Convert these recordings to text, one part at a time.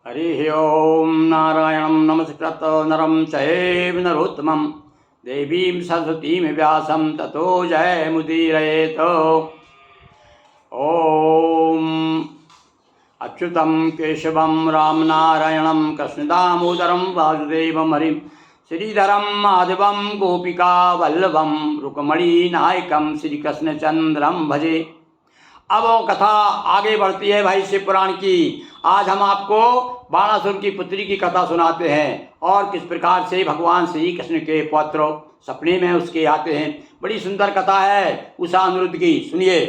हरि ओम नारायणं नमस्कृत्य नरं चैव नरोत्तमं देवीं सरस्वतीं व्यासं ततो जयमुदीरयेत्। ओम अच्युतं केशवं रामनारायणं कृष्णदामोदरं वासुदेवं हरिं श्रीधरं माधवं गोपिकावल्लभं रुक्मिणीनायकं श्रीकृष्णचंद्रं भजे। अब वो कथा आगे बढ़ती है भाई शिव पुराण की। आज हम आपको बाणासुर की पुत्री की कथा सुनाते हैं और किस प्रकार से भगवान श्री कृष्ण के पौत्र सपने में उसके आते हैं। बड़ी सुंदर कथा है उषा अनिरुद्ध की, सुनिए।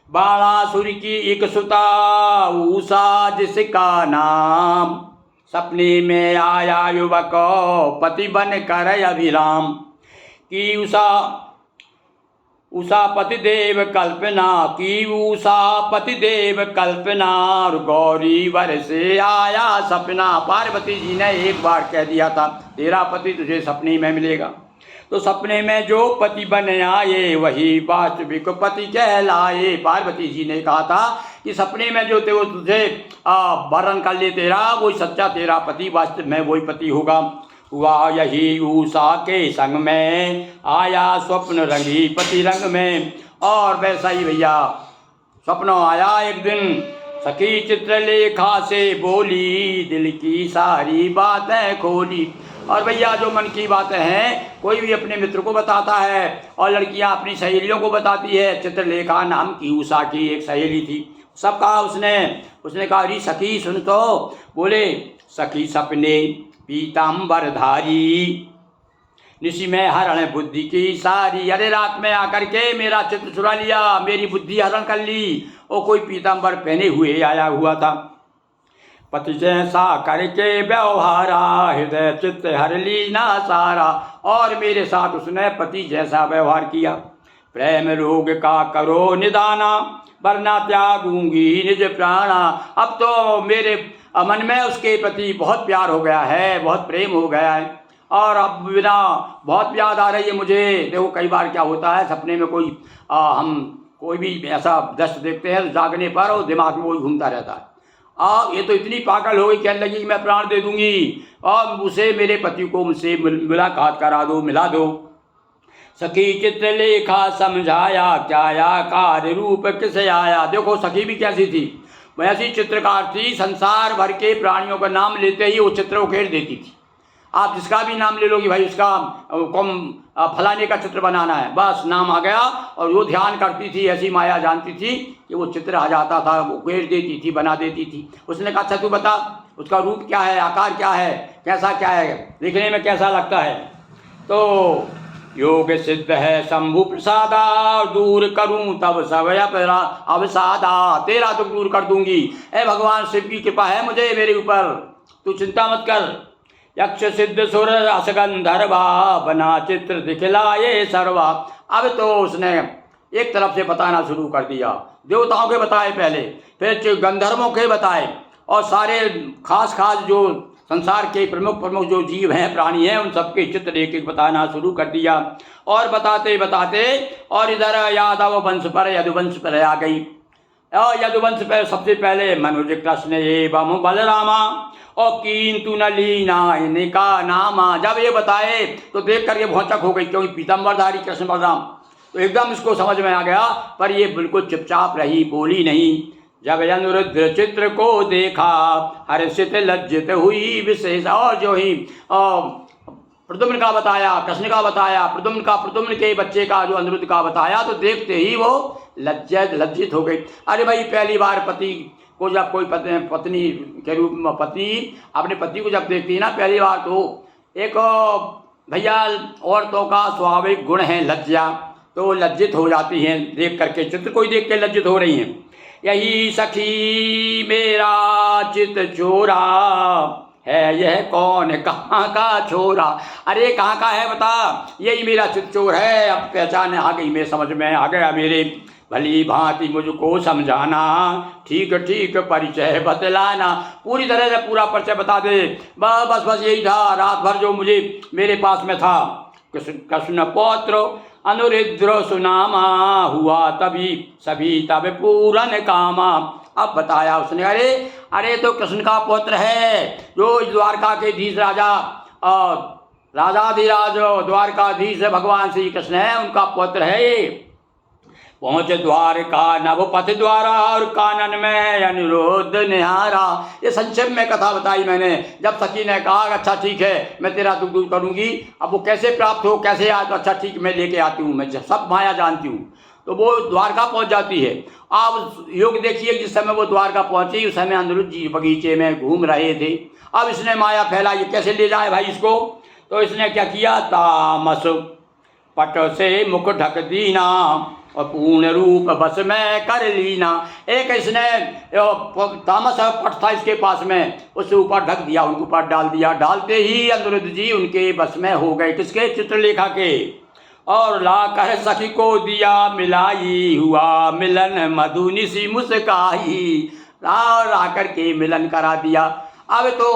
बाणासुर की एक सुता उषा जिसका नाम, सपने में आया युवक पति बन कर अभिराम। की उषा पतिदेव कल्पना की, उषा पतिदेव कल्पना, गौरी वर से आया सपना। पार्वती जी ने एक बार कह दिया था तेरा पति तुझे सपने में मिलेगा, तो सपने में जो पति बन आए वही वास्तविक पति कहलाए। पार्वती जी ने कहा था कि सपने में जो तुझे वरण कर ले तेरा, वही सच्चा तेरा पति, वास्तव में वही पति होगा। हुआ यही उषा के संग में, आया स्वप्न रंगी पति रंग में। और वैसा ही भैया स्वप्न आया एक दिन, सखी चित्रलेखा से बोली, दिल की सारी बातें खोली। और भैया जो मन की बातें हैं कोई भी अपने मित्र को बताता है और लड़कियां अपनी सहेलियों को बताती है। चित्रलेखा नाम की उषा की एक सहेली थी। सब कहा उसने कहा अरे सखी सुन तो। बोले सखी सपने पीताम्बर धारी, निशी में हरण बुद्धि की सारी। अरे रात में आकर के मेरा चित्र चुरा लिया, मेरी बुद्धि हरण कर ली। और कोई पीताम्बर पहने हुए आया हुआ था। पति जैसा करके व्यवहारा, हृदय चित्त हर ली ना सारा। और मेरे साथ उसने पति जैसा व्यवहार किया। प्रेम रोग का करो निदाना, वरना त्यागूंगी निज प्राणा। अब तो मेरे मन में उसके प्रति बहुत प्यार हो गया है, बहुत प्रेम हो गया है। और अब बिना बहुत याद आ रही है मुझे। देखो कई बार क्या होता है सपने में हम कोई भी ऐसा दृश्य देखते हैं तो जागने पर और दिमाग में वही घूमता रहता है। ये तो इतनी पागल हो गई, कहने लगी कि मैं प्राण दे दूंगी और उसे मेरे पति को मुझसे मुलाकात करा दो, मिला दो। सखी चित्रलेखा समझाया, क्या आकार रूप किसे आया। देखो सखी भी कैसी थी, वैसी चित्रकार थी। संसार भर के प्राणियों का नाम लेते ही वो चित्र उकेड़ देती थी। आप जिसका भी नाम ले लो कि भाई उसका फलाने का चित्र बनाना है, बस नाम आ गया। और वो ध्यान करती थी, ऐसी माया जानती थी कि वो चित्र आ जाता था, वो उकेड़ देती थी, बना देती थी। उसने कहा अच्छा तू बता उसका रूप क्या है, आकार क्या है, कैसा क्या है, दिखने में कैसा लगता है। तो योग सिद्ध है शंभु प्रसादा, दूर करूं तब सब अवसादा। तेरा तो दूर कर दूंगी, ए भगवान शिव की कृपा है मुझे मेरे ऊपर, तू चिंता मत कर। यक्ष सिद्ध सुर असगंधर्वा, बना चित्र दिखलाए सर्वा। अब तो उसने एक तरफ से बताना शुरू कर दिया। देवताओं के बताए पहले, फिर गंधर्वों के बताए, और सारे खास खास जो संसार के प्रमुख प्रमुख जो जीव हैं, प्राणी हैं, उन सबके चित्र एक एक बताना शुरू कर दिया। और बताते बताते और इधर यादव वंश पर यदुवंश पर आ गई। और यदुवंश पर सबसे पहले मनुज कृष्ण एवं बलरामा, और किंतु न लीना इनका नामा। जब ये बताए तो देख करके भौचक हो गई, क्योंकि पीतम्बरधारी कृष्ण बलराम, तो एकदम इसको समझ में आ गया। पर ये बिल्कुल चुपचाप रही, बोली नहीं। जब अनिरुद्ध चित्र को देखा, हर्षित लज्जित हुई विशेष। और जो ही प्रद्युम्न का बताया, कृष्ण का बताया, प्रद्युम्न के बच्चे का जो अनिरुद्ध का बताया, तो देखते ही वो लज्जित हो गई। अरे भाई पहली बार पति को जब कोई पत्नी के रूप में पत्नी अपने पति को जब देखती है ना पहली बार, तो एक भैया औरतों का स्वाभाविक गुण है लज्जा, तो लज्जित हो जाती हैं देख करके, चित्र को ही देख के लज्जित हो रही हैं। यही सखी मेरा चित चोरा है, यह कौन कहाँ का छोरा। अरे कहाँ का है बता, यही मेरा चित चोर है। अब पहचान आ गई, मैं समझ में आ गया मेरे, भली भांति मुझको समझाना, ठीक ठीक परिचय बतलाना। पूरी तरह से पूरा परिचय बता दे। बस यही था रात भर जो मुझे मेरे पास में था। कृष्ण पौत्र अनुरुद्र सुनामा, हुआ तभी सभी तब पूरन कामा। अब बताया उसने, अरे अरे तो कृष्ण का पुत्र है, जो द्वारका के धीश राजा और राजाधिराज द्वारकाधीश भगवान श्री कृष्ण है, उनका पुत्र है ये। पहुँचे द्वारका नवपथ द्वारा और कानन में अनुरोध निहारा। ये संक्षेप में कथा बताई मैंने। जब सखी ने कहा अच्छा ठीक है मैं तेरा दुख दूर करूंगी, अब वो कैसे प्राप्त हो कैसे आए, तो अच्छा ठीक मैं लेके आती हूँ, मैं सब माया जानती हूँ। तो वो द्वारका पहुँच जाती है। आप योग देखिए, जिस समय वो द्वारका पहुँची उस समय अनिरुद्ध जी बगीचे में घूम रहे थे। अब इसने माया फैलाई, कैसे ले जाए भाई इसको। तो इसने क्या किया, तामस पट से मुख ढक दीना और पूर्ण रूप बस में कर लीना। एक इसने तामस पट था इसके पास में, उससे ऊपर ढक दिया, उनके ऊपर डाल दिया। डालते ही अनिरुद्ध जी उनके बस में हो गए, किसके, चित्रलेखा के। और ला कर सखी को दिया मिलाई, हुआ मिलन मधुनिसी मुस्काई। ला कर के मिलन करा दिया। अब तो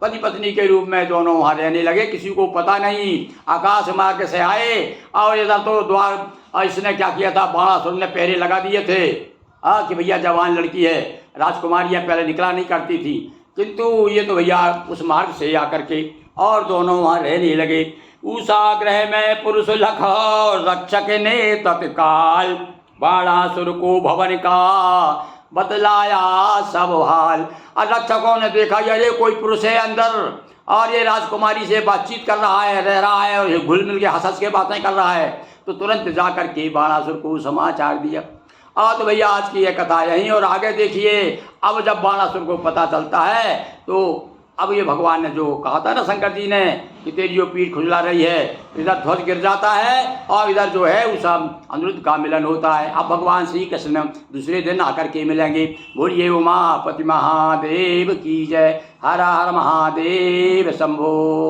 पति पत्नी के रूप में दोनों वहाँ रहने लगे, किसी को पता नहीं। आकाश मार्ग से आए और इधर तो द्वार इसने क्या किया था, बाणासुर ने पहरे लगा दिए थे कि भैया जवान लड़की है, राजकुमारियाँ पहले निकला नहीं करती थी, किंतु ये तो भैया उस मार्ग से आकर के और दोनों वहाँ रहने लगे। उषा ग्रह में पुरुष लख रक्षक ने तत्काल, बाणासुर को भवन का बतलाया सब हाल। और रक्षकों ने देखा ये कोई पुरुष है अंदर और ये राजकुमारी से बातचीत कर रहा है, रह रहा है और ये घुल मिल के हंस के बातें कर रहा है। तो तुरंत जाकर के बाणासुर को समाचार दिया। और तो भैया आज की ये कथा यहीं, और आगे देखिए अब जब बाणासुर को पता चलता है तो अब ये भगवान ने जो कहा था ना शंकर जी ने कि तेरी जो पीठ खुजला रही है, इधर ध्वज गिर जाता है और इधर जो है उस अनिरुद्ध का मिलन होता है। अब भगवान श्री कृष्ण दूसरे दिन आकर के मिलेंगे। बोलिए उमापति महादेव की जय। हर हर महादेव शंभो।